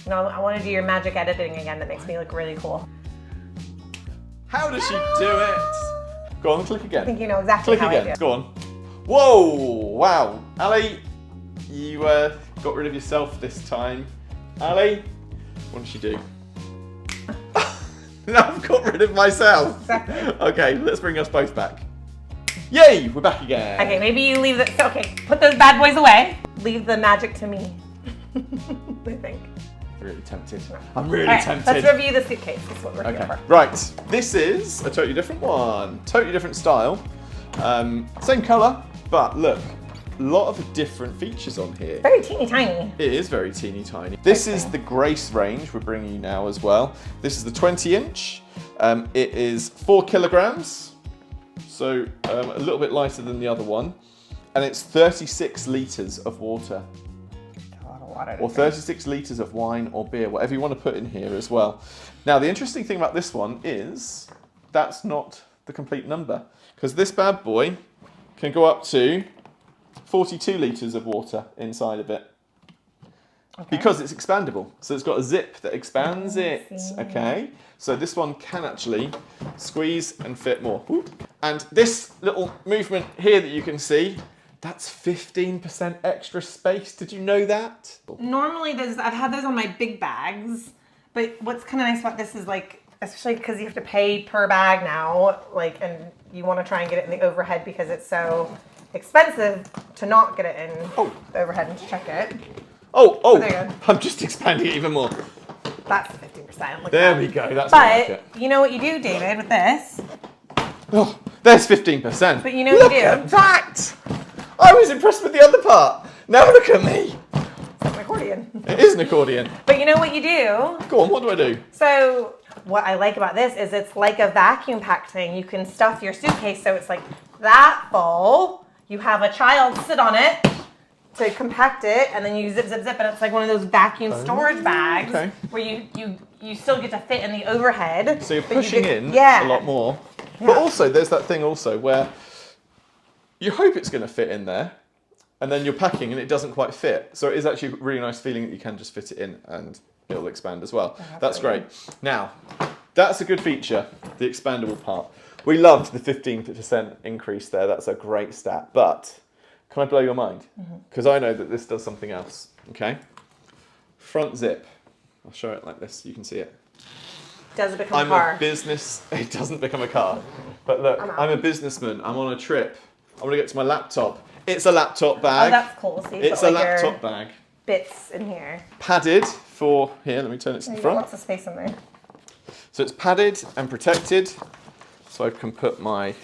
No, I want to do your magic editing again. That makes me look really cool. How does she do it? Go on, click again. I think you know exactly how I do. Go on. Whoa! Wow. Ali, you got rid of yourself this time. Ali, what did she do? Now I've got rid of myself. Exactly. Okay, let's bring us both back. Yay, we're back again. Okay, maybe you leave the. Okay, put those bad boys away. Leave the magic to me. I think. Really tempted. I'm really tempted. Let's review the suitcase. That's what we're here for. Right, this is a totally different one. Totally different style. Same colour, but look, a lot of different features on here. Very teeny tiny. It is very teeny tiny. This is the Grace range we're bringing you now as well. This is the 20-inch. It is 4 kilograms, so a little bit lighter than the other one. And it's 36 litres of water. Or 36 litres of wine or beer, whatever you want to put in here as well. Now, the interesting thing about this one is that's not the complete number, because this bad boy can go up to 42 litres of water inside of it. Because it's expandable. So it's got a zip that expands it, okay? So this one can actually squeeze and fit more. And this little movement here that you can see, that's 15% extra space. Did you know that? Normally, I've had those on my big bags, but what's kind of nice about this is like, especially because you have to pay per bag now, like, and you want to try and get it in the overhead because it's so expensive to not get it in the overhead and to check it. Oh, I'm just expanding it even more. That's 15%. Look there at we go. That's but you know what you do, David, with this? Oh, there's 15%. But you know what you do? Look at that! I was impressed with the other part. Now look at me. It's like an accordion. It is an accordion. But you know what you do? Go on, what do I do? So what I like about this is it's like a vacuum pack thing. You can stuff your suitcase so it's like that full. You have a child sit on it to compact it, and then you zip, zip, zip, and it's like one of those vacuum storage bags where you still get to fit in the overhead. So you're pushing in a lot more. Yeah. But also, there's that thing also where you hope it's going to fit in there, and then you're packing and it doesn't quite fit. So it is actually a really nice feeling that you can just fit it in and it'll expand as well. That's great. Now, that's a good feature, the expandable part. We loved the 15% increase there. That's a great stat. But can I blow your mind? Because I know that this does something else. Okay. Front zip. I'll show it like this. You can see it. Does it become a car? It doesn't become a car. But look, I'm a businessman. I'm on a trip. I want to get to my laptop. It's a laptop bag. Oh, that's cool. So it's a laptop bag. Bits in here. Padded for, here, let me turn it to the front. Lots of space in there. So it's padded and protected. So I can put my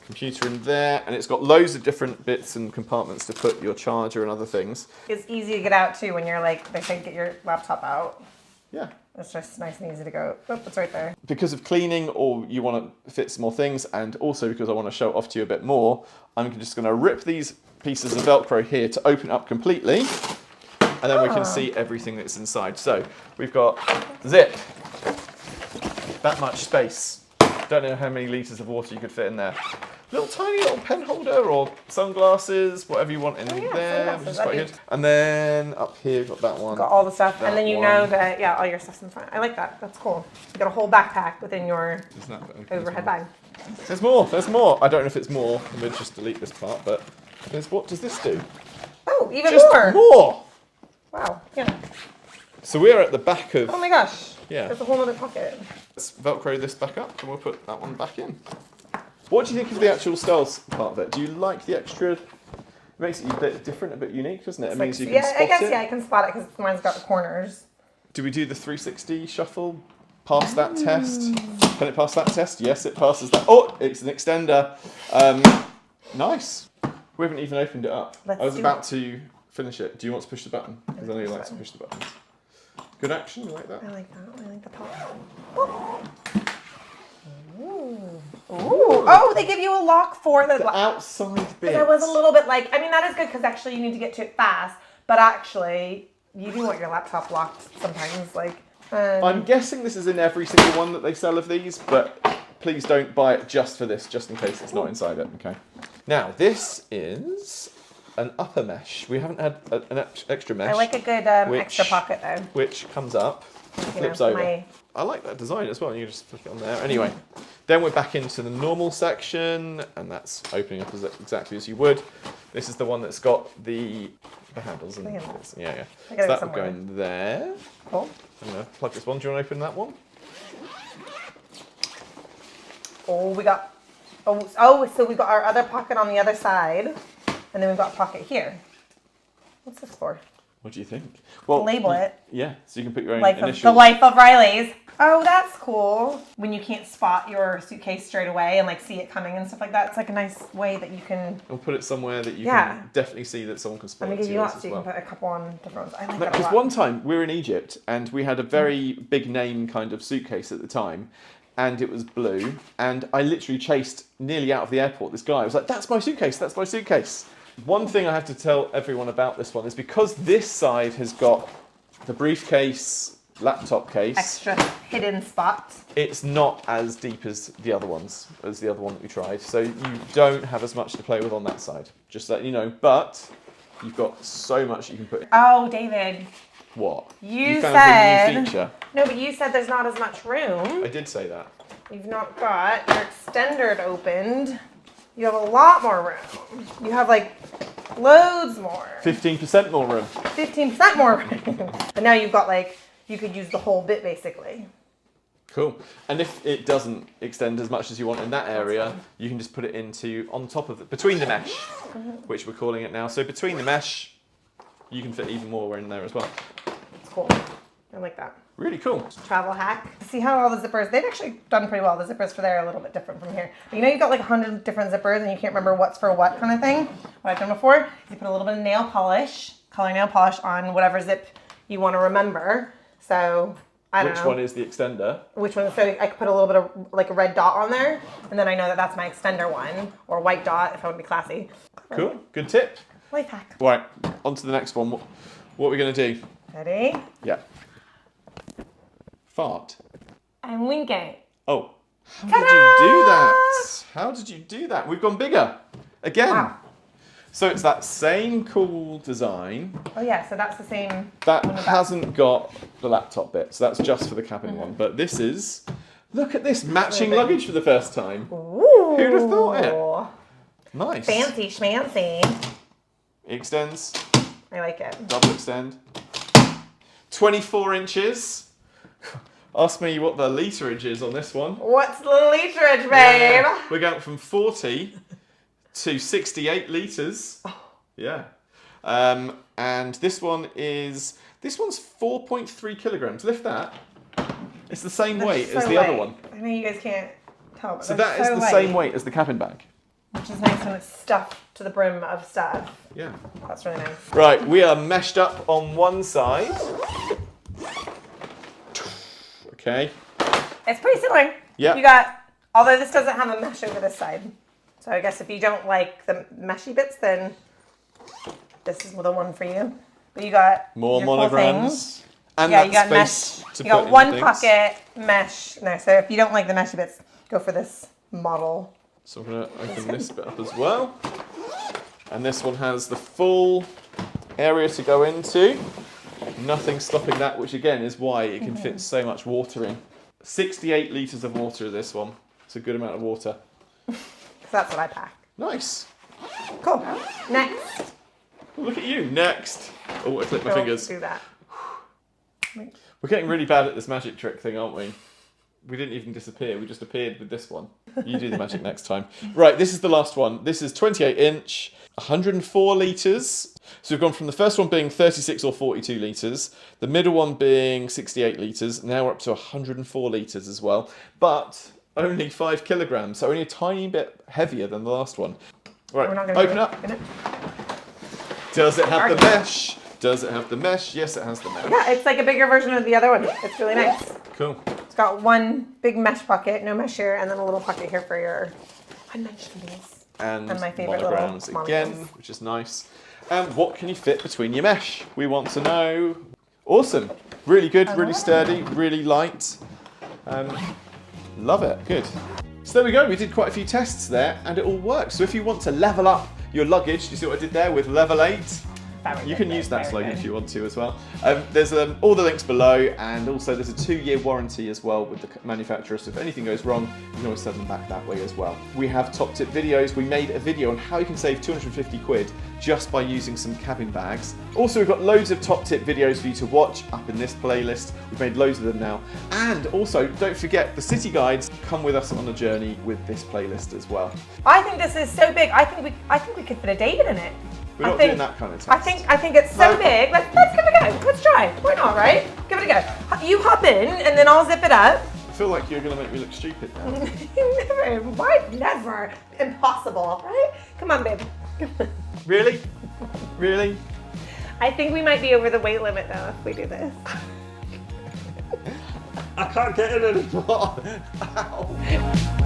computer in there, and it's got loads of different bits and compartments to put your charger and other things. It's easy to get out too when you're like, they say get your laptop out. Yeah. It's just nice and easy to go. Oh, it's right there. Because of cleaning, or you want to fit some more things, and also because I want to show it off to you a bit more, I'm just going to rip these pieces of Velcro here to open up completely, and then we can see everything that's inside. So we've got zip, that much space. Don't know how many litres of water you could fit in there. Little tiny little pen holder or sunglasses, whatever you want in there, which is quite good. And then up here, we've got that one. Got all the stuff, and then you know that, all your stuff's in front. I like that. That's cool. You got a whole backpack within your overhead bag. There's more. There's more. I don't know if it's more. We'll just delete this part, but what does this do? Oh, even just more. More. Wow. Yeah. So we're at the back of. Oh my gosh. Yeah. There's a whole other pocket. Let's Velcro this back up, and we'll put that one back in. What do you think of the actual stealth part of it? Do you like the extra? It makes it a bit different, a bit unique, doesn't it? It means you can spot it. I guess I can spot it because mine's got the corners. Do we do the 360 shuffle? Pass that test? Can it pass that test? Yes, it passes that. Oh, it's an extender. Nice. We haven't even opened it up. I was about to finish it. Do you want to push the button? Because I know you like to push the buttons. Good action, you like that? I like that. I like the pop. Oh. Ooh. Oh, they give you a lock for the outside bit. I was a little bit like, I mean, that is good because actually you need to get to it fast, but actually you do want your laptop locked sometimes. Like, I'm guessing this is in every single one that they sell of these, but please don't buy it just for this, just in case it's not inside it. Okay. Now this is an upper mesh. We haven't had an extra mesh. I like a good extra pocket though. Which comes up, flips know, over. I like that design as well. You can just flick it on there. Anyway, then we're back into the normal section, and that's opening up exactly as you would. This is the one that's got the handles. And yeah. So that will go in there. Cool. I'm going to plug this one. Do you want to open that one? Oh, we got. Oh, so we've got our other pocket on the other side, and then we've got a pocket here. What's this for? What do you think? Well, label it. Yeah, so you can put your own initials. The life of Reilly's. Oh, that's cool. When you can't spot your suitcase straight away and like see it coming and stuff like that, it's like a nice way that you can. We'll put it somewhere that you can definitely see that someone can spot it. I'm gonna give you lots so you can put a couple on different ones. I like that a lot. Because one time we were in Egypt and we had a very big name kind of suitcase at the time. And it was blue, and I literally chased nearly out of the airport this guy. I was like, that's my suitcase, that's my suitcase. One thing I have to tell everyone about this one is because this side has got the briefcase, laptop case. Extra hidden spots. It's not as deep as the other ones, as the other one that we tried. So you don't have as much to play with on that side, just let you know. But you've got so much you can put in. Oh, David. What? You found said, a new feature. No, but you said there's not as much room. I did say that. You've not got your extender opened. You have a lot more room. You have like loads more. 15% more room. 15% more room. But now you've got like, you could use the whole bit basically. Cool. And if it doesn't extend as much as you want in that area, you can just put it into on top of it, between the mesh, which we're calling it now. So between the mesh, you can fit even more in there as well. It's cool. I like that. Really cool. Travel hack. See how all the zippers, they've actually done pretty well. The zippers for there are a little bit different from here. But you know you've got like 100 different zippers and you can't remember what's for what kind of thing? What I've done before is you put a little bit of nail polish, color nail polish on whatever zip you want to remember. So I don't know. Which one is the extender? Which one? So I could put a little bit of like a red dot on there and then I know that that's my extender one, or white dot if I want to be classy. Cool. Good tip. Life hack. Right, on to the next one. What are we going to do? Ready? Yeah. Fart. I'm winking. Oh, how did you do that? How did you do that? We've gone bigger. Again. Wow. So it's that same cool design. Oh yeah, so that's the same. That hasn't got the laptop bit, so that's just for the cabin one. But this is, look at this, matching luggage for the first time. Ooh. Who'd have thought it? Nice. Fancy schmancy. It extends. I like it. Double extend. 24 inches. Ask me what the literage is on this one. What's the literage, babe? Yeah. We're going from 40 to 68 litres. Yeah. And this one's 4.3 kilograms. Lift that. It's the same weight as the other one. I know you guys can't tell, but so that is the same weight as the cabin bag. Which is nice when it's stuffed to the brim of stuff. Yeah. That's really nice. Right, we are meshed up on one side. Okay. It's pretty similar. Yeah. You got, although this doesn't have a mesh over this side. So I guess if you don't like the meshy bits, then this is the one for you. But you got more monograms. And yeah, you got space mesh. To you put got one things. pocket mesh. No, so if you don't like the meshy bits, go for this model. So I'm going to open this bit up as well. And this one has the full area to go into. Nothing stopping that, which again is why it can fit so much water in. 68 litres of water in this one. It's a good amount of water. So that's what I pack. Nice. Cool. Next. Oh, look at you. Next. Oh, I clipped my fingers. Do that. We're getting really bad at this magic trick thing, aren't we? We didn't even disappear. We just appeared with this one. You do the magic next time. Right, this is the last one. This is 28 inch, 104 litres. So we've gone from the first one being 36 or 42 litres, the middle one being 68 litres. Now we're up to 104 litres as well, but only 5 kilograms. So only a tiny bit heavier than the last one. Right, open up. Does it have the mesh? Does it have the mesh? Yes, it has the mesh. Yeah, it's like a bigger version of the other one. It's really nice. Cool. It's got one big mesh pocket, no mesh here, and then a little pocket here for your unmentionables. And my favorite monograms little again, monograms. which is nice. And what can you fit between your mesh? We want to know. Awesome. Really good, really sturdy, really light. Love it. Good. So there we go. We did quite a few tests there, and it all works. So if you want to level up your luggage. Do you see what I did there with Level 8? You can use that slogan if you want to as well. There's all the links below, and also there's a 2-year warranty as well with the manufacturer, so if anything goes wrong, you can always send them back that way as well. We have top tip videos. We made a video on how you can save 250 quid just by using some cabin bags. Also, we've got loads of top tip videos for you to watch up in this playlist. We've made loads of them now. And also, don't forget, the city guides come with us on a journey with this playlist as well. I think this is so big. I think we could fit a David in it. We're not doing that kind of test. I think it's so big. Let's give it a go. Let's try. Why not, right? Give it a go. You hop in, and then I'll zip it up. I feel like you're going to make me look stupid now. Never. Why? Never. Impossible, right? Come on, babe. Really? Really? I think we might be over the weight limit though if we do this. I can't get in anymore. Ow.